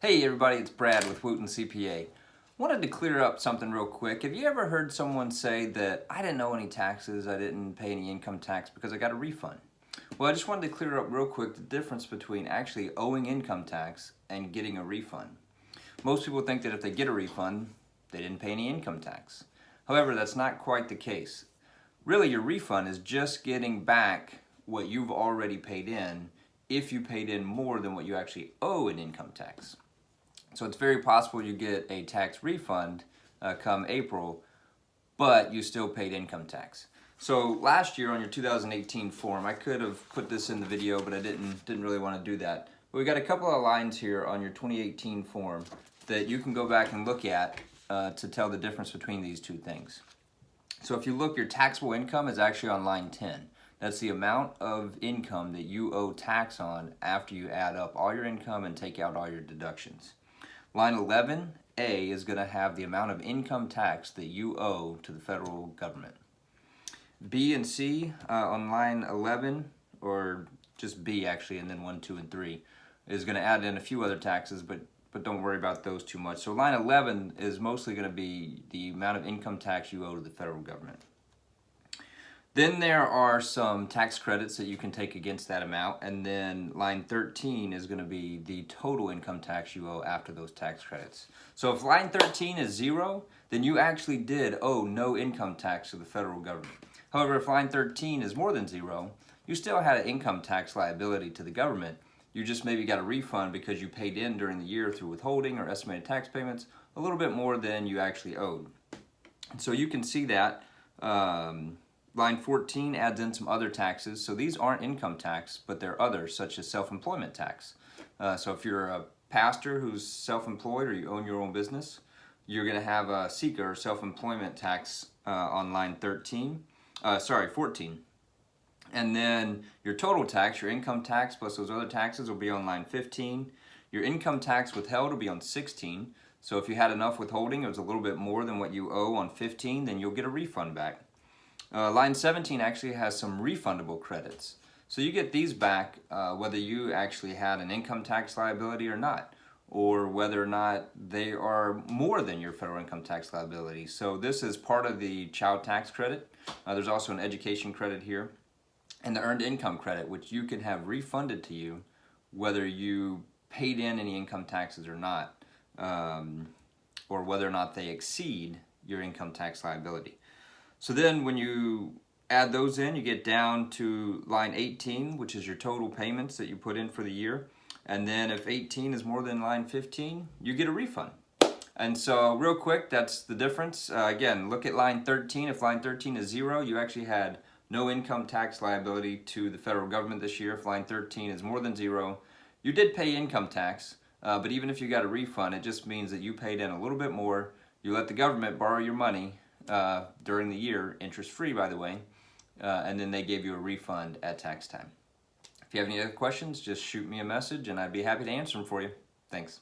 Hey everybody, it's Brad with Wooten CPA. Wanted to clear up something real quick. Have you ever heard someone say that I didn't owe any taxes, I didn't pay any income tax because I got a refund? Well, I just wanted to clear up real quick the difference between actually owing income tax and getting a refund. Most people think that if they get a refund, they didn't pay any income tax. However, that's not quite the case. Really, your refund is just getting back what you've already paid in if you paid in more than what you actually owe in income tax. So it's very possible you get a tax refund come April, but you still paid income tax. So last year on your 2018 form, I could have put this in the video, but I didn't really want to do that. But we got a couple of lines here on your 2018 form that you can go back and look at to tell the difference between these two things. So if you look, your taxable income is actually on line 10. That's the amount of income that you owe tax on after you add up all your income and take out all your deductions. Line 11A is going to have the amount of income tax that you owe to the federal government. B and C on line 11, or just B actually, and then 1, 2, and 3, is going to add in a few other taxes, but don't worry about those too much. So line 11 is mostly going to be the amount of income tax you owe to the federal government. Then there are some tax credits that you can take against that amount, and then line 13 is going to be the total income tax you owe after those tax credits. So if line 13 is 0, then you actually did owe no income tax to the federal government. However, if line 13 is more than 0, you still had an income tax liability to the government. You just maybe got a refund because you paid in during the year through withholding or estimated tax payments a little bit more than you actually owed. And so you can see that line 14 adds in some other taxes. So these aren't income tax, but they're others, such as self-employment tax. So if you're a pastor who's self-employed or you own your own business, you're going to have a SECA or self-employment tax on line 14. And then your total tax, your income tax plus those other taxes will be on line 15. Your income tax withheld will be on 16. So if you had enough withholding, it was a little bit more than what you owe on 15, then you'll get a refund back. Line 17 actually has some refundable credits. So you get these back whether you actually had an income tax liability or not, or whether or not they are more than your federal income tax liability. So this is part of the child tax credit. There's also an education credit here, and the earned income credit, which you can have refunded to you whether you paid in any income taxes or not, or whether or not they exceed your income tax liability. So then when you add those in, you get down to line 18, which is your total payments that you put in for the year. And then if 18 is more than line 15, you get a refund. And so real quick, that's the difference. Again, look at line 13. If line 13 is 0, you actually had no income tax liability to the federal government this year. If line 13 is more than 0, you did pay income tax, but even if you got a refund, it just means that you paid in a little bit more. You let the government borrow your money during the year, interest-free by the way, and then they gave you a refund at tax time. If you have any other questions, just shoot me a message and I'd be happy to answer them for you. Thanks.